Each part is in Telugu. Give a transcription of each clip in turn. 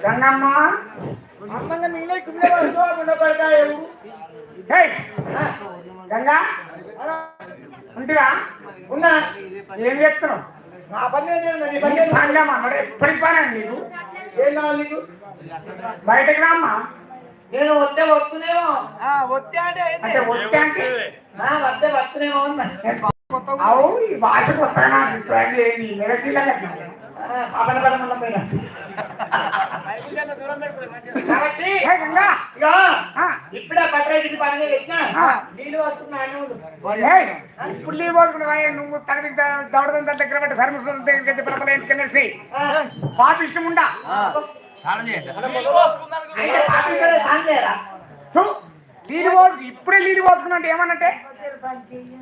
గంగమ్మ అమ్మంగా మీనే కుమ్మే ఉండబడతాయేవు గంగా ఉంటివా ఉన్నా ఏం చేస్తున్నావు? నా పని పండమ్మా మరి ఎప్పటికి పనండి నీకు? ఏం కావాలి నీకు? బయటకు రామ్మా. నేను వస్తే వస్తున్నామో వస్తే అంటే వస్తే అంటే వస్తే వస్తున్నామో అవు ఈ భాష కొత్తగా నెలకిల్ల పాపన పడమల్ల పైన కాబట్టి ఇప్పుడే పట్టరైతే పని పెట్టినా నీళ్ళు వస్తున్నా ఇప్పుడు నీళ్ళు పోతున్నా నువ్వు తనకి దౌడదంతా దగ్గర పట్టి సర్మస్ దగ్గర పిల్లల ఇంటికి వెళ్ళేసి పాప ఇష్టం ఉండా నీళ్ళు పోతు ఇప్పుడే నీళ్ళు పోతున్నా అంటే ఏమన్నంటే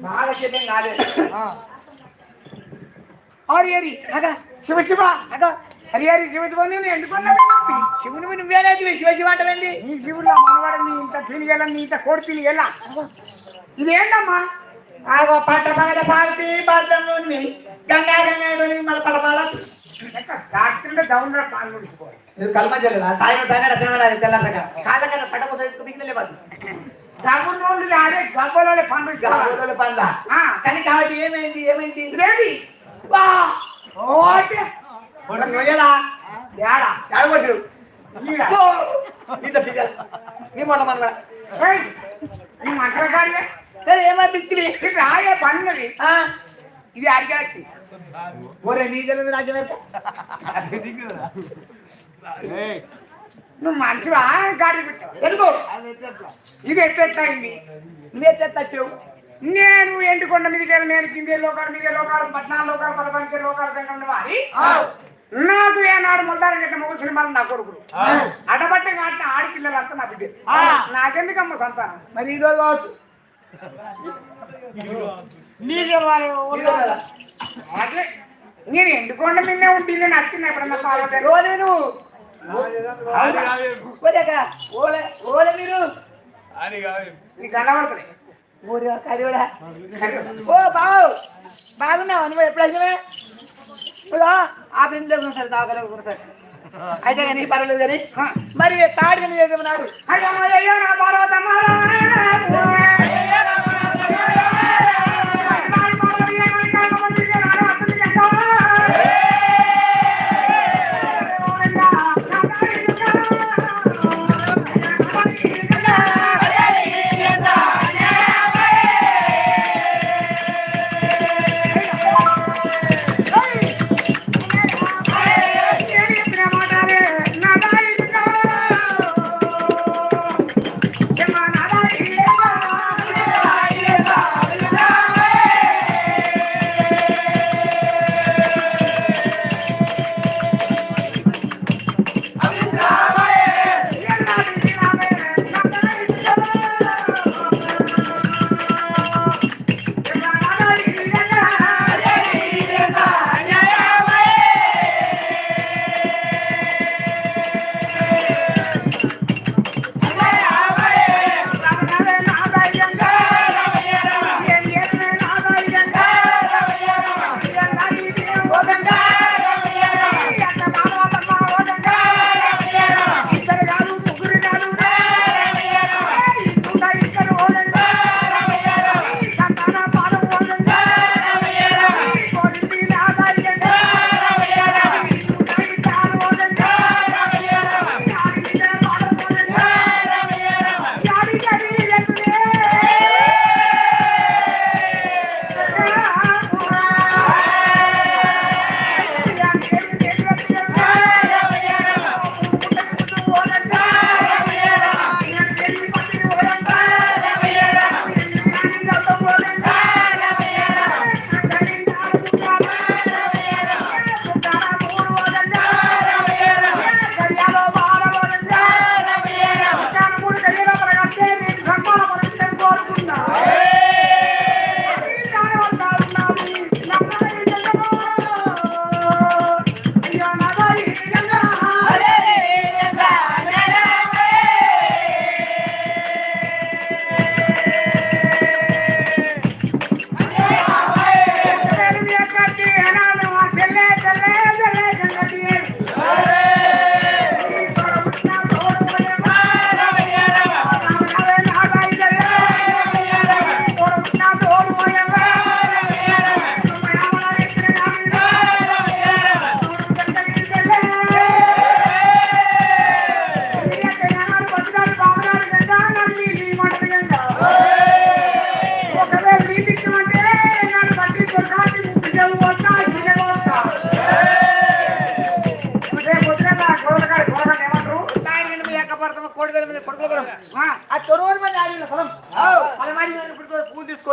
బాగా చెప్పేం కాలేదు హరి హరి శివ శివ హరి హరి శివ శివ నేను ఎందుకున్నావు? శివుని నువ్వేనేది శివ శివ అంటేంది? నీ శివుడు మనవాడు నీ ఇంత తిరిగేలా నీ ఇంత కోడి తిరిగేలా ఇదేంటమ్మా? ఆగో పట్ట పగల పార్టీ భారతంలో గంగా గంగా మన పడపాల డాక్టర్ డౌన్ పాలు నడిచిపోవాలి. ఇది కల్మజల్లా తాయిన తాయిన తినడాలి తెల్లంతగా కాదకన్నా పట్టకపోతే మిగిలిన లేదు డబ్బులు రాలే గబ్బలోనే పండు గబ్బలోనే పండ్ల కానీ కాబట్టి ఏమైంది ఏమైంది ఇదేంటి నొయ్యలా ఏడా ఏడగొట్టు ఇంత పిల్లలు నీ మొన్న మన నీ మంటల కాడిగా సరే ఏమైంది రాగే పన్నది ఇది అడిగాచి ఒరే నీ తెలియదు రాజ్యమైతే నువ్వు మనిషివా గాడి పెట్టావు ఎందుకు ఇది ఎట్టెట్టయింది నువ్వెత్తచ్చు నేను ఎండుకొండ మీదకి నేను కిందే లోకాలు మీదే లోకాలు 14 లోకాలు 15 లోకాలు సంగం వారి నాకు ఏనాడు మొదలు కట్టిన మొగ సినిమాలు నా కొడుకులు అడబట్ట కాటిన ఆడపిల్లలంతా నా బిడ్డ నాకెందుకమ్మ సంతానం మరి ఈరోజు కావచ్చు నేను ఎండుకొండ మీదే ఉంటే నేను వచ్చిన ఎప్పుడన్నా పాల్గొంటాను ఓలే మీరు నీకు కనబడుతుంది ఓ బావు బాగున్నావు నువ్వు ఎప్పుడైతే ఆ ప్రింట్లో సార్ దాగలే అయితే కానీ పర్వాలేదు కానీ మరి తాడు చేసేమన్నాడు అయ్యో నా పార్వతమ్మ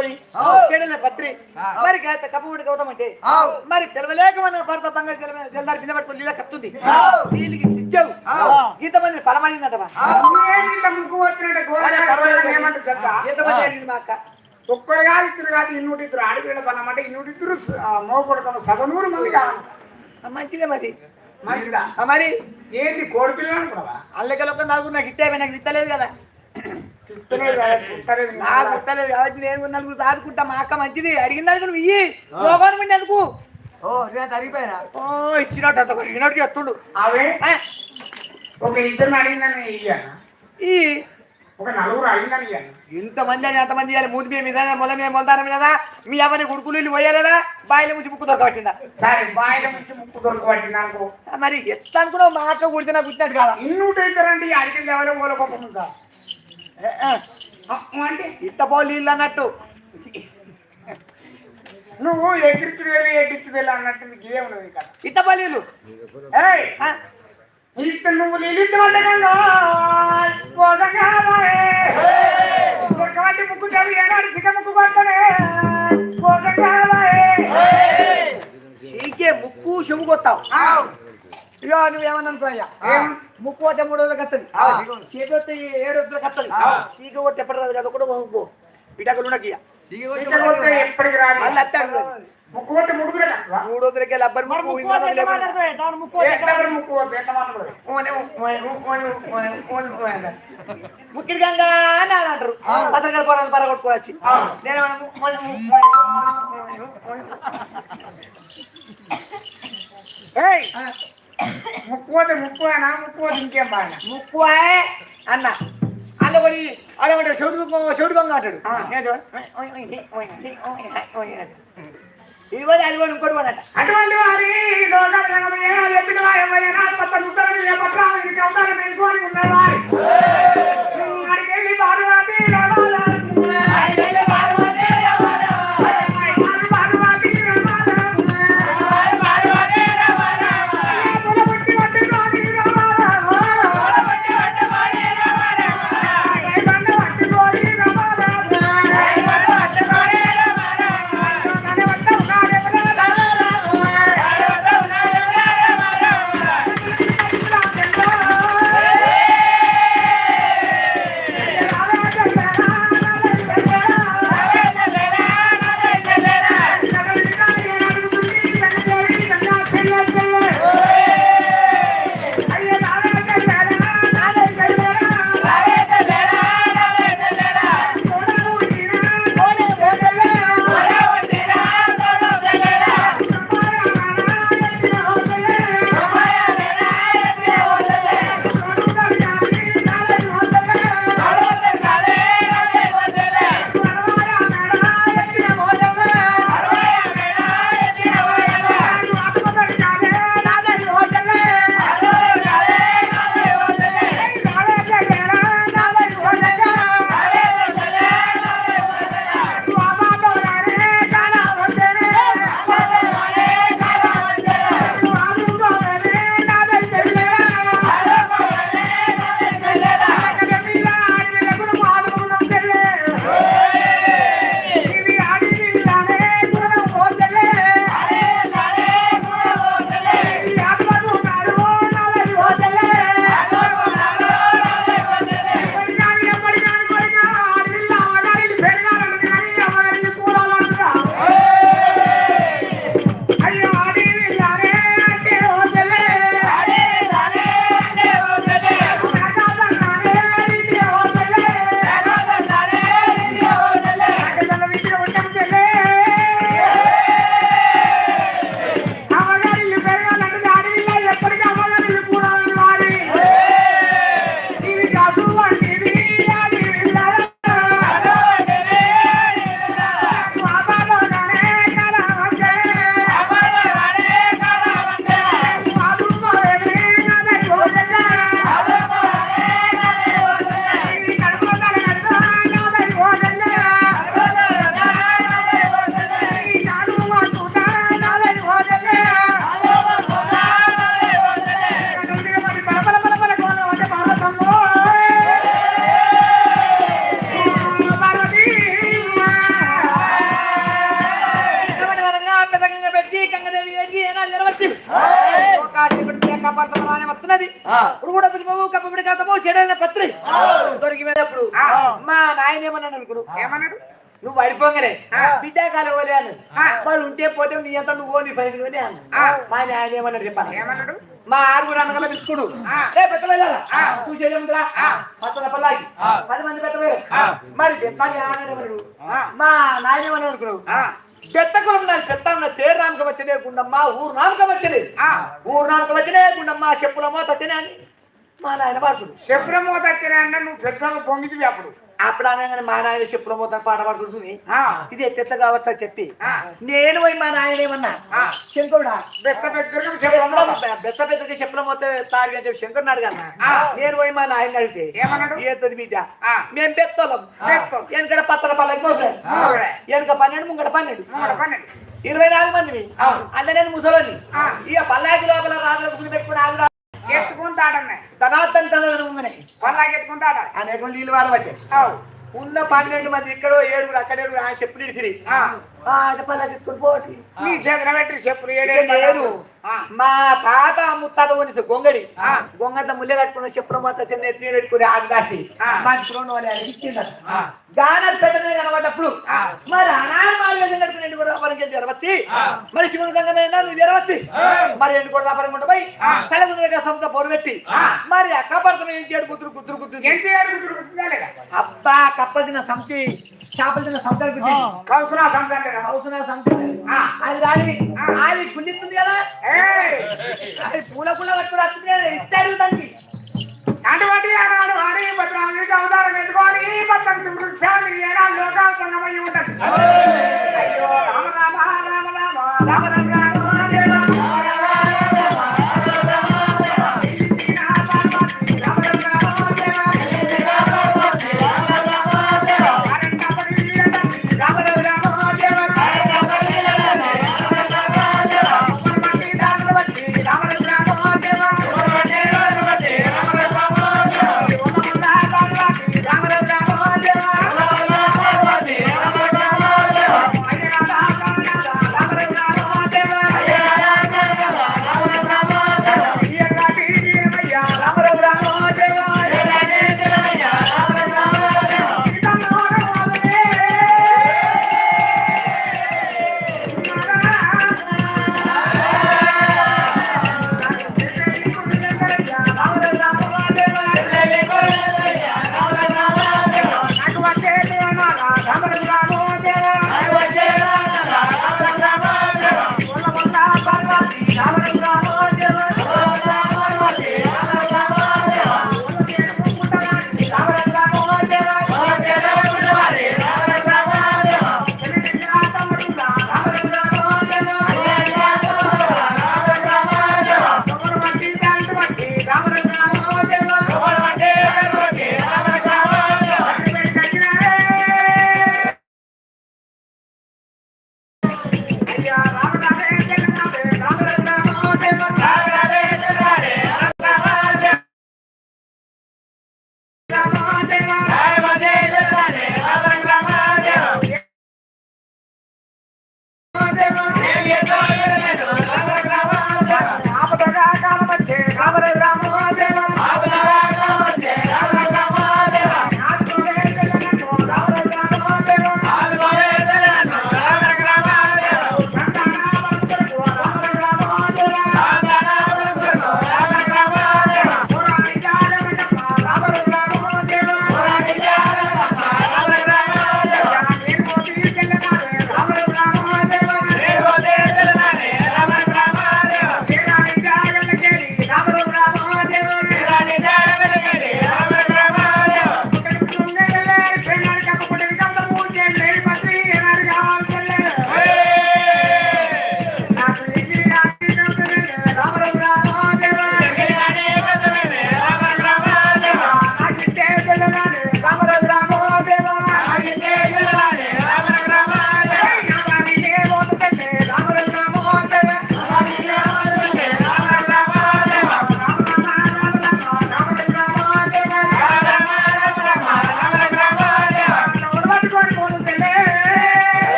పట్టుకొని చెడల పత్రి మరి కప్పబడి గౌతమంటే మరి తెలవలేక మన భర్త బంగారు జల్దారి కింద పట్టుకొని నీళ్ళ కత్తుంది నీళ్ళకి ఇచ్చావు ఇంతమంది ఫలమడిందటవా ముక్కు వచ్చినట్టు గోదావరి ఏమంటుంది తెలుసా? ఎంతమంది అడిగింది మా అక్క ఒక్కరు కాదు ఇద్దరు కాదు ఇన్నూటిద్దరు ఆడపిల్ల పనమంటే ఇన్నూటిద్దరు మోకొడతాము 100 మంది కావాలి. మంచిదే మరి మంచిదా మరి ఏంది కోడి పిల్లలు అనుకున్నావా? అల్లెకలొక్క నలుగురు నాకు ఇస్తే నాకు ఇస్తలేదు కదా తిప్పలేదు కదా, పుట్టలేదు ఇంకా. నాకు ఇస్తలేదు కాబట్టి నేను నలుగురు దాదుకుంటా మా అక్క మంచిది అడిగిన దానికి నువ్వు ఇయ్యి గవర్నమెంట్ ఎందుకు అడిగిపోయినా ఇచ్చినట్టు అంత ఇచ్చినట్టు చెప్తుండు అవే ఒక ఇద్దరిని అడిగిందని ఇయ్యాను, ఈ ఒక 4 అడిగిందని ఇయ్యాను. ఇంతమంది అని అంతమంది ఇవ్వాలి మూతి మీద మొల మీద మొలదారం మీద మీ ఎవరిని గుడుకులు ఇల్లు పోయలేదా బాయిల ముంచి ముక్కు దొరకబట్టిందా సరే బాయిల నుంచి ముక్కు దొరకబట్టింది అనుకో. మరి ఎట్లా అనుకున్నావు మా అక్క కుడితే నాకు గుర్తినట్టు కాదా ఇన్నూటిద్దరంటే ఈ అడిగింది ఎవరో మూలకొప్పముందా అంటే ఇత్త పోలు ఇల్లు అన్నట్టు నువ్వు ఎగిరిచుడు వెళ్ళి ఎగ్గిచ్చుడు వెళ్ళి అన్నట్టు నీకు ఏమున్నది ఇక్కడ. ఇత్త పోలు ఇల్లు ఏయ్ ఇస్తే నువ్వు నిలిచి వండగంగా దొరకబట్టి ముక్కు చదివి ఏనాడు చిక్క ముక్కు కొట్టనే చీకే ముక్కు చెవు కొత్తావు ఇక నువ్వేమన్నా అనుకో అయ్యా ముక్కు పోతే 3 రోజులకు వస్తుంది చీక వస్తే 7 రోజులకు వస్తుంది చీక పోతే ఎప్పటి రాదు కదా కూడా పో ఇటకలు ఉండకి ఎప్పటికి రాదు మళ్ళీ అత్తాడు ముక్కు కొట్టి 3 రోజులకి లబ్బర్ ముక్కు ముక్కు పోతే ఎట్లా ముక్కిడి గంగా అని అంటారు పత్రికలు కొనాలి పరగొట్టుకోవచ్చు నేను ముక్కు పోతే ముక్కు అయినా ముక్కు పోతే ఇంకేం బాగా ముక్కు అన్న అల్ల పోయి అడగంటాడు చెడు గంగ అంటాడు ఇది పోతే అది పోయి ఇంకోటి పోనట అటువంటి వారి చెప్పిన అడిగేది పార్వతి కపడతామని వస్తున్నది కూడా పుష్పము కప్పబడి కాతము చెడైన పత్రి దొరికి వెళ్ళప్పుడు మా నాయన ఏమన్నాడు అనుకును ఏమన్నాడు నువ్వు పడిపోగానే బిడ్డాకాలం పోలే అన్నాడు వాడు ఉంటే పోతే నీ అంతా నువ్వు నీ పైన పోనీ అన్నాడు మా నాయన ఏమన్నాడు చెప్పాను ఏమన్నాడు మా ఆరుగురు అన్నగల పిలుచుకుడు పెద్ద వెళ్ళాలా చూసేదేముందిరా పక్కన పల్లాకి 10 మంది పెద్ద మరి మా నాయన ఏమన్నాడు అనుకున్నావు పెద్ద కులం నాకు పెద్ద ఉన్న పేరు నామక వచ్చనే గుండమ్మా ఊరు నామక వచ్చనే ఊరు నామక వచ్చనే గుండమ్మా చెప్పుల మోత తినే అని మా నాయన పాడుతుడు చెప్పుల మోత తినే అంటే నువ్వు పెద్దగా పొంగితివి అప్పుడు అనగానే మా నాయన చెప్పుల మోత పాట పాడుతుంది ఇది ఎత్తెత్త కావచ్చా చెప్పి నేను పోయి మా నాయన ఏమన్నా శంకరుడా బెత్త పెద్దకి చెప్పుల మోత తాడి అని చెప్పి శంకరుని అడగాను నేను పోయి మా నాయన అడిగితే ఏమన్నాడు ఏది బిడ్డ మేము బెత్తోళ్ళం వెనకడ పత్తల పల్లకి మోసలే వెనక 12 ముంగడ 12 24 మందిని అంటే నేను ముసలోని ఇక పల్లాకి లోపల రాజుల ముసులు పెట్టుకుని ఎత్తుకుంటాడన్నాయి ధనార్థం తనగానే పల్లాకి ఎత్తుకుంటాడా అనేక నీళ్ళు వారబట్టే ఉన్న 12 మంది ఇక్కడ 7 అక్కడ 7 ఆయన చెప్పులు ఇడిసిరి పల్లాకి ఎత్తుకుని పోటీ నీ చేతుల పెట్టి చెప్పులు లేరు మా తాత ముత్తాత కొనిసి గొంగడి గొంగంత ముల్లె కట్టుకున్న చెప్పుల మొత్తం చిన్న ఎత్తి పెట్టుకుని ఆగి దాటి మంచి ఇచ్చింది గాన పెట్టనే కనబడ్డప్పుడు మరి అనామాలు కట్టుకుని కూడా వ్యాపారం జరగచ్చి మరి శివుని సంగమైనా నువ్వు జరగచ్చి మరి ఎండు కూడా వ్యాపారం ఉంటే పోయి సలగుండగా సొంత పొరు పెట్టి మరి అక్కపడతాం ఏం చేయడు గుద్దురు గుద్దురు గుద్దురు అబ్బా కప్పలు తిన్న సంచి చేపలు తిన్న సంతలు గుద్ది కౌసునా సంత అది రాలి అది కుళ్ళిస్తుంది కదా అది పూల పూల కట్టుకుని వస్తుంది ఇస్తాడు దానికి అటువంటి ఆనాడు వారి భద్రానికి అవతారం ఎదుకొని భద్రం వృక్షాన్ని ఏనాడు లోకాలు సంగమై ఉంటది అయ్యో రామ రామ రామ రామ రామ రామ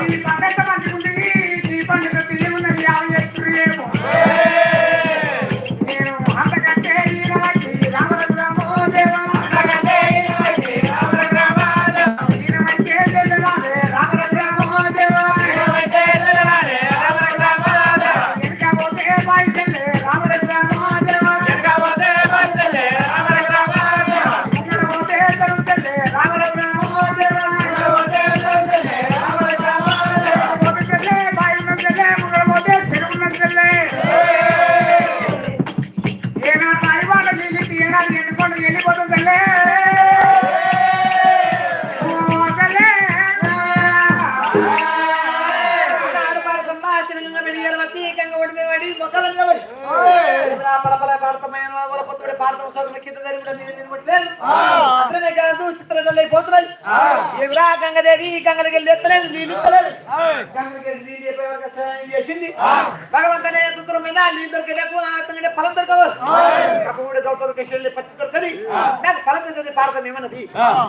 ఈ పంట మంచిగుంది ఈ పండుగ తీయమున్నది ఆమె చేస్తున్నాయేమో నేను అంతకంటే ఈయనకి రామరామో దేవా అంతకంటే ఈయనకి రామరామో ఈయనకి తెలియరాదే రామరామో దేవా ఈయనకి తెలియరాదే రామరామో ఎనక పోతే బయటలే రామరామో దేవా ఎనక పోతే బయటలే రామరామో దేవా ఎనక పోతే తరుతలే రామరామో దేవా ఎనక పోతే తరుతలే రామరామో దేవా పోతలే బయటలే ముగల పోతే చెరువున్నలే ఏనా తాయివాడ నీలిటి ఏనా ఎన్నుకొని వెళ్ళిపోతుందలే పోతలే గంగదేవి గంగలకి ఎత్తలేదు నీళ్ళు చేసింది భగవంతనే దుఃఖం మీద నీళ్ళు దొరికేపు అతనే ఫలం దొరకవచ్చు అప్పుడు గౌతమ కృష్ణులు పత్తి దొరకది నాకు ఫలం దొరికది భారతం ఏమన్నది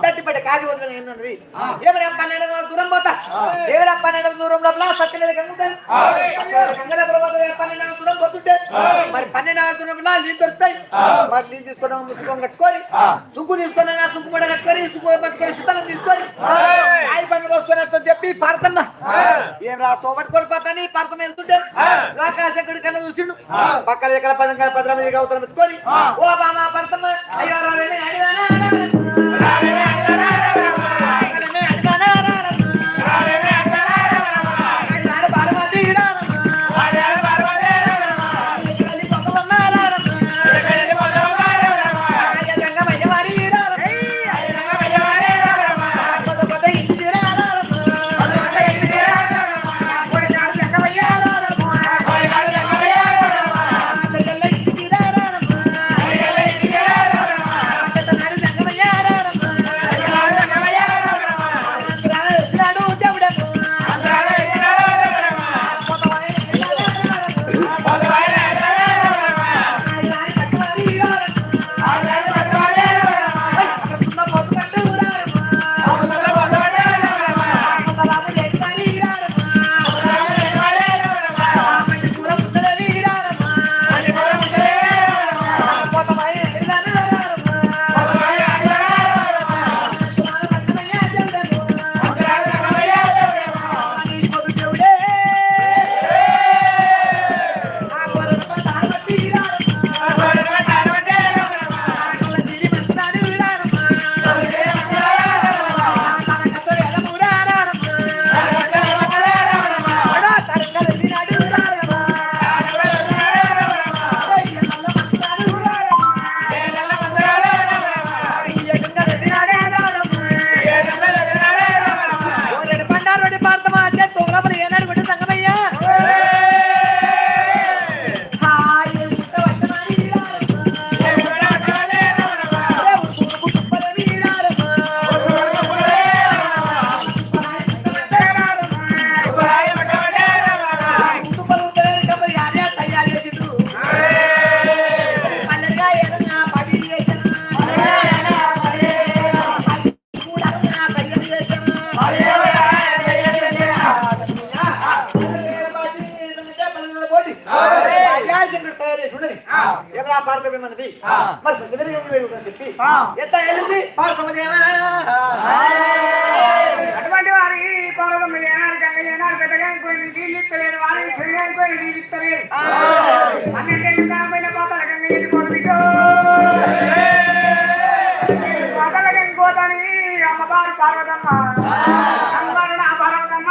తట్టిపట్టి కాగి వదిలిన ఏమన్నది ఏమైనా 12 దూరం పోతా ఏమైనా 12 దూరం లోపల సత్యలేదు గంగుతాను గంగల ప్రభావం 12 దూరం పోతుంటే మరి 12 దూరంలో నీళ్ళు దొరుకుతాయి మరి నీళ్ళు తీసుకున్నాం ముసుకొని కట్టుకొని సుగ్గు తీసుకున్నా సుగ్గు కూడా కట్టుకొని సుగ్గు పట్టుకొని సిద్ధంగా తీసుకొని ఆయి పండుగ వస్తున్నట్టు చెప్పి పారతమ్మ ఏం రా తోబట్టుకొని పోతాని పారతం వెళ్తుంటే రాకాశకుడి కన్నా చూసిండు పక్కన ఎక్కడ 10 మంది గౌతరం పెట్టుకొని ఓ బామా పారతమ్మ అయ్యో రావేమి అడిగానా అటువంటి వారి పౌరులు ఏనాడు గంగ పెద్దగా నీళ్ళు ఇస్తలేదు వారికి చెయ్యకపోయి నీళ్ళు ఇస్తలేదు 12 కాకపోయిన పోతాల గంగ వెళ్ళిపోతుంది పోతాల గంగ పోతాని అమ్మవారి పార్వతమ్మ అమ్మవారు నా పార్వతమ్మ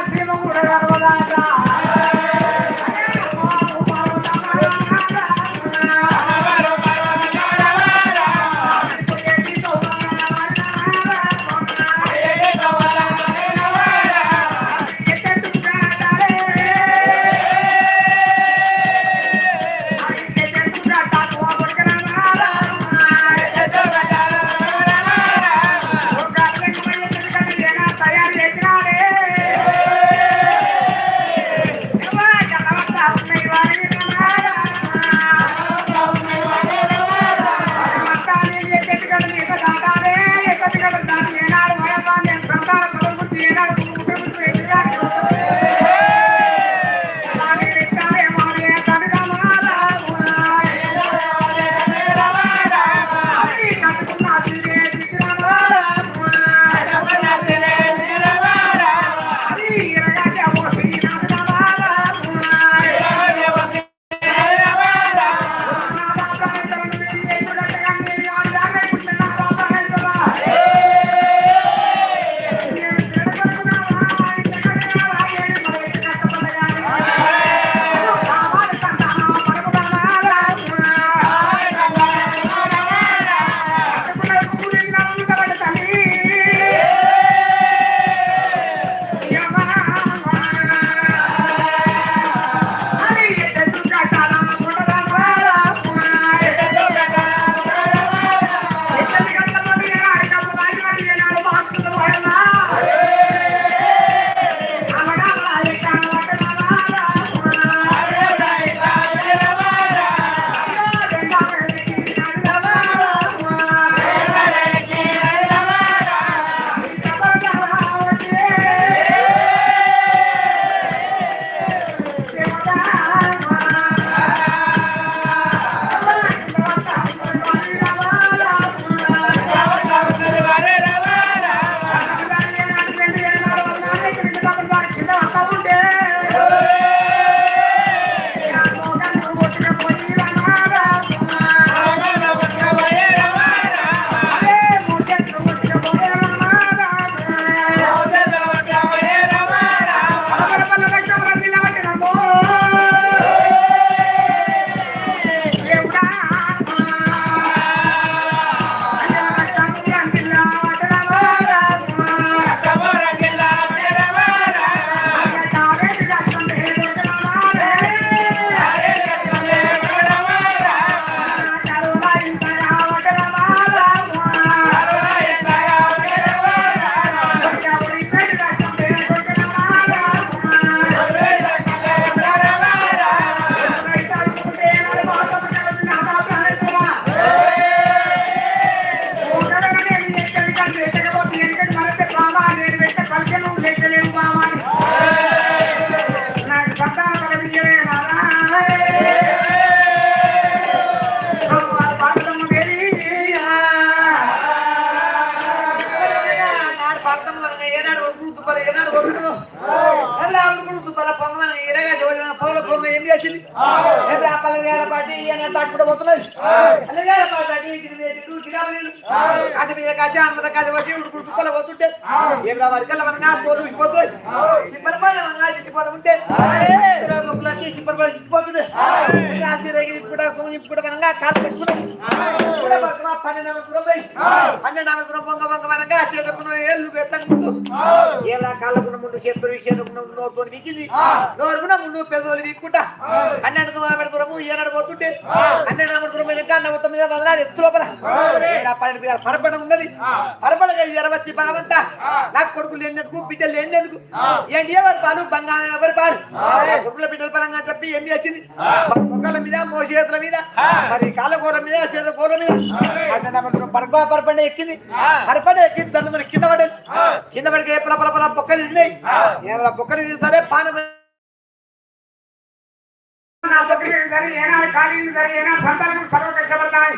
సీమ కూడా గర్వదాట కాళ్ళకున్న ముందు చేతులు విషయంతో వికింది నోరుకున్న ముందు పెదవులు విక్కుంటా 12 దూరము ఏనాడు పోతుంటే 12 దూరం ఎత్తు లోపల పరపడం ఉన్నది పరపడగా ఎరవచ్చి బలవంతా నాకు కొడుకులు లేనందుకు బిడ్డలు లేనందుకు ఏంటి ఎవరు పాలు బంగారం ఎవరు పాలు కొడుకుల బిడ్డల పరంగా చెప్పి ఏం చేసింది మొక్కల మీద మోసేతుల మీద మరి కాళ్ళ కూర మీద చేతుల కూర మీద పరపడ ఎక్కింది పరపడ ఎక్కింది దాన్ని మరి కింద పడేది కింద పడికి పల పొక్కలు ఇచ్చినాయి పొక్కలు తీస్తారే పాన ఏనాడు ఖాళీ ఏనాడు సంతానం సర్వ కష్టపడతాయి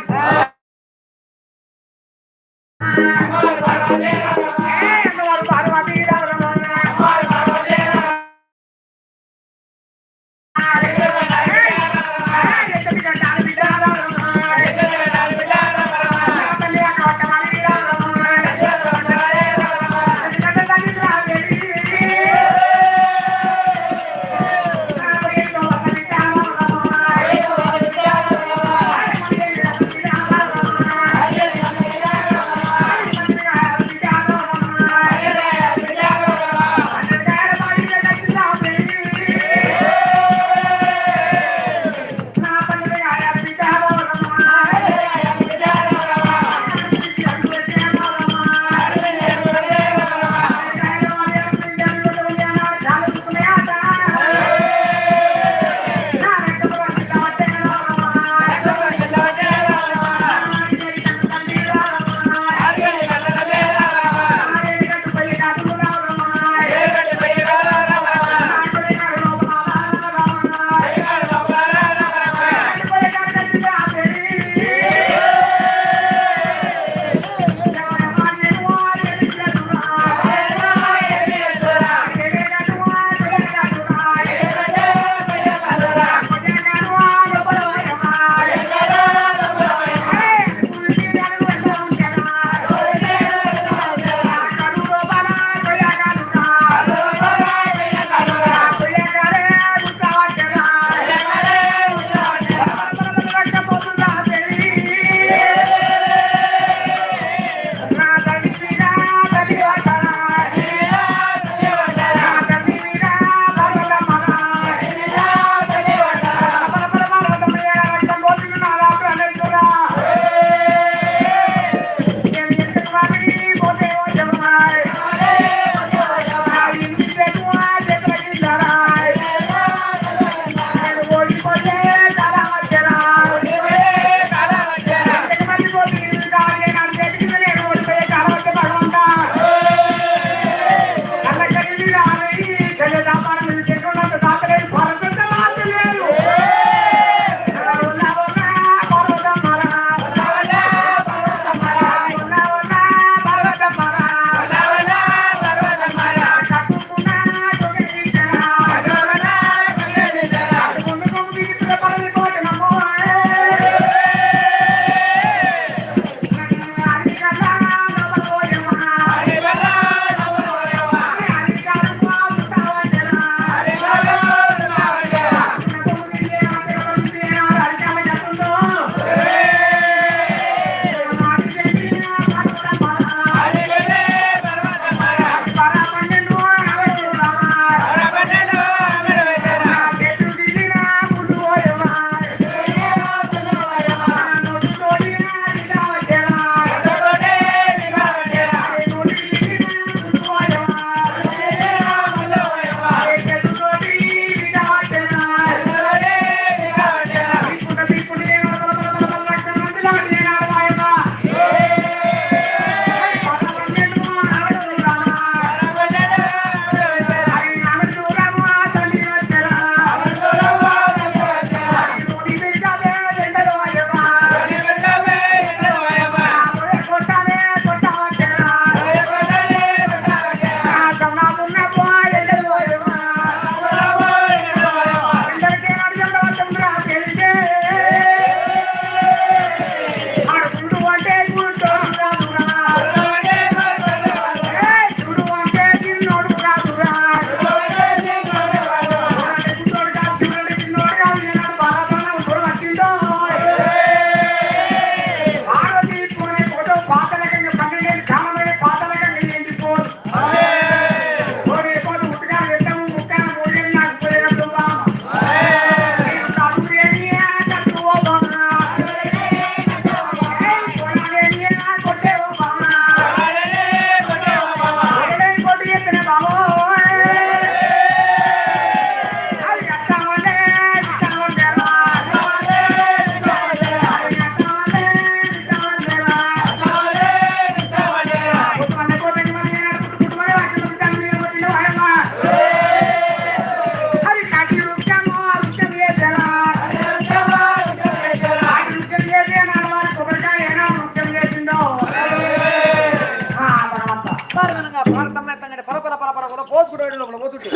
పోతుంటే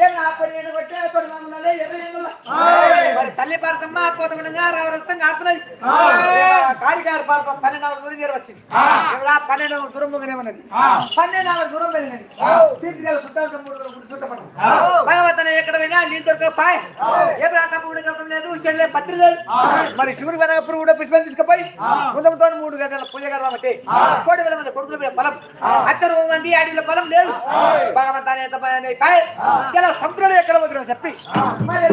ఏం ఆ పని కొట్టే పడి మమ్మల్ని మరి తల్లి పారతమ్మ పోతమనగా రక్తం కారుతున్నది కారిగారు పారతం 12 దూరం చేరవచ్చింది ఇప్పుడు 12 దూరం ఉన్నది 12 దూరం వెళ్ళినది సీట్లు చుట్టాలు 3 చుట్టపడి భగవంతుని ఎక్కడ పోయినా నీళ్ళు దొరకపాయ్ ఏ రాకపోవడం దొరకడం లేదు చెల్లె పత్రి లేదు మరి శివుడు వెనకప్పుడు కూడా పుష్పం తీసుకుపోయి ముందంతో 3 గంటల పూజ కడదామంటే 1,000,000 మంది కొడుకుల మీద బలం అత్తరు మంది ఆడిల బలం లేదు భగవంతాన్ని ఎంత పని ఇలా సంతుడు ఎక్కడ వదిలేని చెప్పి మరి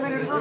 మీరు ఇంట్లో